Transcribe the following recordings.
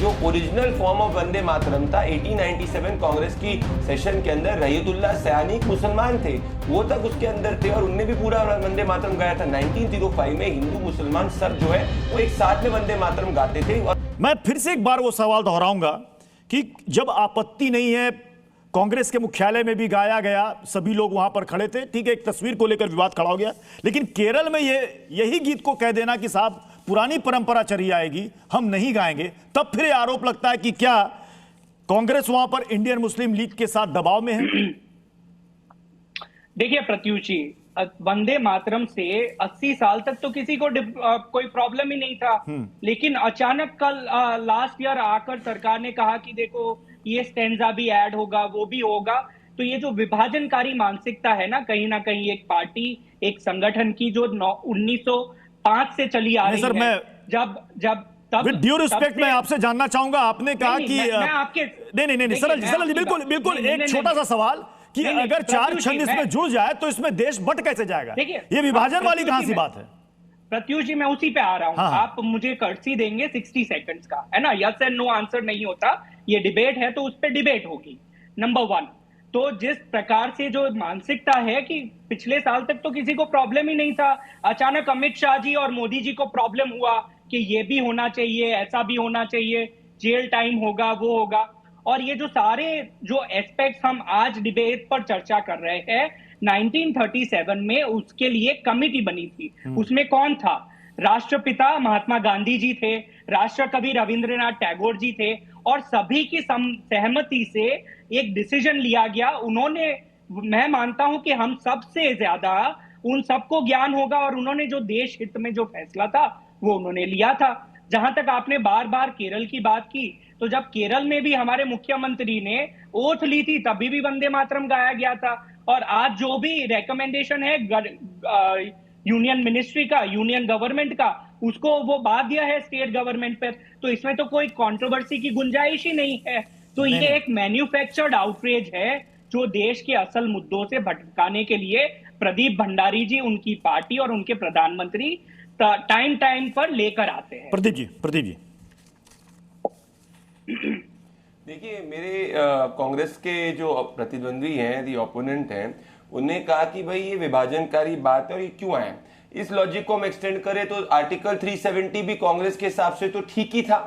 जो original form of Vande Mataram था 1897 कांग्रेस की सेशन के अंदर रहीयतुल्लाह सयानी एक मुसलमान थे, वो तक उसके अंदर थे और उनने भी पूरा वंदे मातरम गाया था। 1905 में हिंदू मुसलमान सब जो है वो एक साथ में वंदे मातरम गाते थे। और मैं फिर से एक बार वो सवाल दोहराऊंगा कि जब आपत्ति नहीं है, कांग्रेस के मुख्यालय में भी गाया गया, सभी लोग वहां पर खड़े थे, ठीक है, एक तस्वीर को लेकर विवाद खड़ा हो गया, लेकिन केरल में यही गीत को कह देना कि साहब पुरानी परंपरा चली आएगी, हम नहीं गाएंगे, तब फिर आरोप लगता है कि क्या कांग्रेस वहां पर इंडियन मुस्लिम लीग के साथ दबाव में है? देखिए प्रत्युष जी, वंदे मातरम से 80 साल तक तो किसी को कोई प्रॉब्लम ही नहीं था, लेकिन अचानक कल लास्ट ईयर आकर सरकार ने कहा कि देखो ये स्टैंजा भी ऐड होगा, वो भी होगा। तो ये जो विभाजनकारी मानसिकता है ना कहीं एक पार्टी, एक संगठन की जो 1905 से चली आ रही है, जब विद ड्यू रिस्पेक्ट मैं आपसे जानना चाहूंगा, आपने कहा कि मैं आपके नहीं सरल जी, बिल्कुल एक छोटा सा सवाल कि अगर 4 छंद इसमें जुड़ जाए तो इसमें देश बट कैसे जाएगा? ये विभाजन वाली कहां सी बात है? प्रत्युष जी, मैं उसी पे आ रहा हूं। हाँ। आप मुझे कर्सी देंगे 60 सेकंड्स का, है ना? यस एंड नो आंसर नहीं होता, ये डिबेट है तो उस पर डिबेट होगी। नंबर 1, तो जिस प्रकार से जो मानसिकता है कि पिछले साल तक तो किसी को प्रॉब्लम ही नहीं था, अचानक अमित शाह जी और मोदी जी को प्रॉब्लम हुआ कि ये भी होना चाहिए, ऐसा भी होना चाहिए, जेल टाइम होगा, वो होगा। और ये जो सारे जो एस्पेक्ट्स हम आज डिबेट पर चर्चा कर रहे हैं, 1937 में उसके लिए कमिटी बनी थी। उसमें कौन था? राष्ट्रपिता महात्मा गांधी जी थे, राष्ट्रकवि रविंद्रनाथ टैगोर जी थे, और सभी की सहमति से एक डिसीजन लिया गया। उन्होंने, मैं मानता हूं कि हम सबसे ज्यादा उन सबको ज्ञान होगा, और उन्होंने जो देश हित में जो फैसला था वो उन्होंने लिया था। जहां तक आपने बार बार केरल की बात की, तो जब केरल में भी हमारे मुख्यमंत्री ने ओथ ली थी तभी भी वंदे मातरम गाया गया था। और आज जो भी रिकमेंडेशन है यूनियन मिनिस्ट्री का, यूनियन गवर्नमेंट का, उसको वो बात दिया है स्टेट गवर्नमेंट पर, तो इसमें तो कोई कंट्रोवर्सी की गुंजाइश ही नहीं है। तो ये एक मैन्युफैक्चर्ड आउटरीच है जो देश के असल मुद्दों से भटकाने के लिए प्रदीप भंडारी जी, उनकी पार्टी और उनके प्रधानमंत्री टाइम पर लेकर आते हैं। प्रदीप जी देखिए, मेरे कांग्रेस के जो प्रतिद्वंदी हैं, दी ओपोनेंट हैं, उन्हें कहा कि भाई ये विभाजनकारी बात है और ये क्यों आए। इस लॉजिक को हम एक्सटेंड करें तो आर्टिकल 370 भी कांग्रेस के हिसाब से तो ठीक ही था,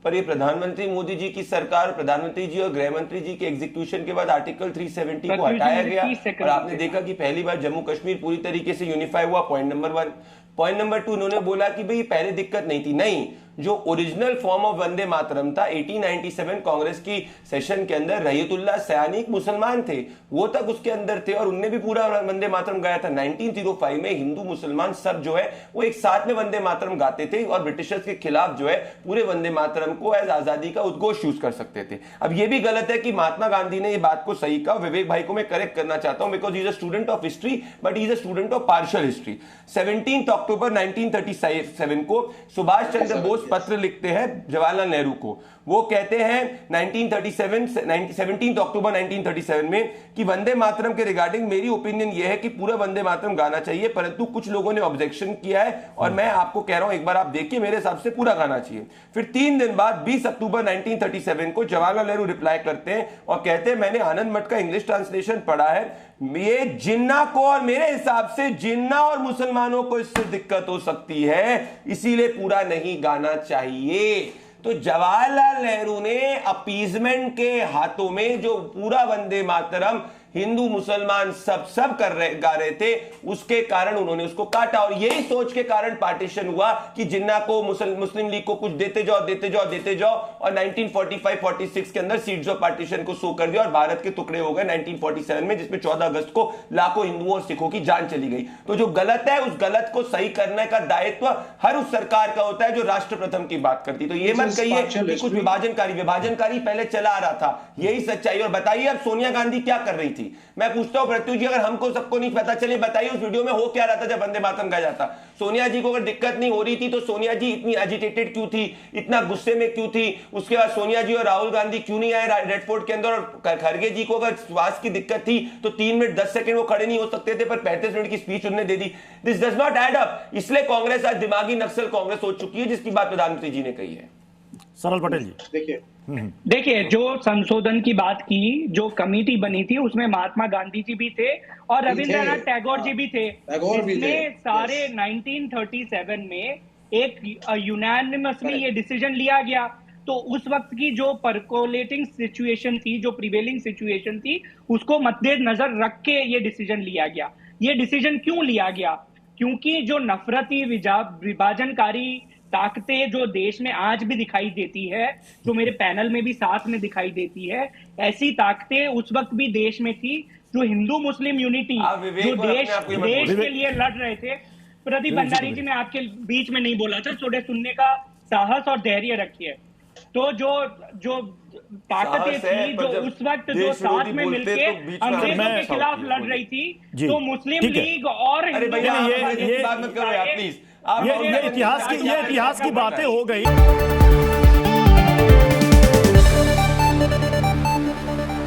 पर ये प्रधानमंत्री मोदी जी की सरकार, प्रधानमंत्री जी और गृह मंत्री जी के एग्जीक्यूशन के बाद आर्टिकल 370 को हटाया गया और आपने देखा कि पहली बार जम्मू कश्मीर पूरी तरीके से यूनिफाई हुआ। Point number 1। पॉइंट नंबर 2, उन्होंने बोला कि भाई पहले दिक्कत नहीं थी, नहीं, जो original form of Vande Mataram था 1897 कांग्रेस की सेशन के अंदर रहीयतुल्लाह सयानी एक मुसलमान थे, वो तक उसके अंदर थे और उनने भी पूरा वंदे मातरम गाया था। 1905 में हिंदू मुसलमान सब जो है वो एक साथ में वंदे मातरम गाते थे और ब्रिटिशर्स के खिलाफ जो है पूरे वंदे मातरम को एज आजादी का उद्घोष यूज कर सकते थे। अब ये भी गलत है कि महात्मा गांधी ने ये बात को सही कहा। विवेक भाई को मैं करेक्ट करना चाहता हूं, because he is a student of history, but he is a student of partial history. 17 अक्टूबर 1937 को सुभाष चंद्र बोस पत्र लिखते हैं जवाहरलाल नेहरू को। वो कहते हैं 17 अक्टूबर 1937 में कि वंदे मातरम के रिगार्डिंग मेरी ओपिनियन ये है कि पूरा वंदे मातरम गाना चाहिए, परंतु कुछ लोगों ने ऑब्जेक्शन किया है और मैं आपको कह रहा हूं एक बार आप देखिए, मेरे हिसाब से पूरा गाना चाहिए। फिर 3 दिन बाद 20 अक्टूबर 1937 को जवाहरलाल नेहरू रिप्लाई करते हैं और कहते हैं मैंने आनंद मठ का इंग्लिश ट्रांसलेशन पढ़ा है, ये जिन्ना को, और मेरे हिसाब से जिन्ना और मुसलमानों को इससे दिक्कत हो सकती है, इसीलिए पूरा नहीं गाना चाहिए। तो जवाहरलाल नेहरू ने अपीजमेंट के हाथों में जो पूरा वंदे मातरम हिंदू मुसलमान सब गा रहे थे, उसके कारण उन्होंने उसको काटा और यही सोच के कारण पार्टीशन हुआ कि जिन्ना को मुस्लिम लीग को कुछ देते जाओ और 1945-46 के अंदर सीट्स ऑफ पार्टीशन को शो कर दिया और भारत के टुकड़े हो गए 1947 में, जिसमें 14 अगस्त को लाखों हिंदुओं और सिखों की जान चली गई। तो जो गलत है उस गलत को सही करने का दायित्व हर उस सरकार का होता है जो राष्ट्र प्रथम की बात करती। तो ये मत कहिए कि कुछ विभाजनकारी पहले चला आ रहा था, यही सच्चाई। और बताइए अब सोनिया गांधी क्या कर रही थी? मैं पूछता हूं प्रत्युष जी, अगर हमको सबको नहीं पता, चलिए बताइए उस वीडियो में हो क्या रहा था जब वंदे मातरम गाया जाता। सोनिया जी को अगर दिक्कत नहीं हो रही थी तो सोनिया जी इतनी एजिटेटेड क्यों थी, इतना गुस्से में क्यों थी? उसके बाद सोनिया जी और राहुल गांधी क्यों नहीं आए रेड फोर्ट के अंदर? और खड़गे जी को अगर श्वास की दिक्कत थी तो 3 मिनट 10 सेकंड वो खड़े नहीं हो सकते थे, पर 35 मिनट की स्पीच उन्होंने दे दी। This does not add up. इसलिए कांग्रेस आज दिमागी नक्सल कांग्रेस हो चुकी है, जिसकी बात प्रधानमंत्री जी ने कही है। सरल पटेल जी। देखिए, जो संशोधन की बात की, जो कमेटी बनी थी उसमें महात्मा गांधी जी भी थे और रविंद्रनाथ टैगोर जी भी थे। इसमें सारे 1937 में एक यूनानिमसली ये डिसीजन लिया गया। तो उस वक्त की जो परकोलेटिंग सिचुएशन थी, जो प्रिवेलिंग सिचुएशन थी, उसको मद्देनजर रख के ये डिसीजन लिया गया। ये डिसीजन क्यों लिया गया? क्योंकि जो नफरती विभाजनकारी ताकतें जो देश में आज भी दिखाई देती है, जो मेरे पैनल में भी साथ में दिखाई देती है, ऐसी ताकतें उस वक्त भी देश में थी। जो हिंदू मुस्लिम यूनिटी, जो देश के लिए लड़ रहे थे। प्रदीप भंडारी जी, मैं आपके बीच में नहीं बोला था, थोड़े सुनने का साहस और धैर्य रखिए। तो जो ताकतें थी जो उस वक्त जो साथ में मिलके अंग्रेजों के खिलाफ लड़ रही थी, तो मुस्लिम लीग और ये इतिहास की बातें हो गई।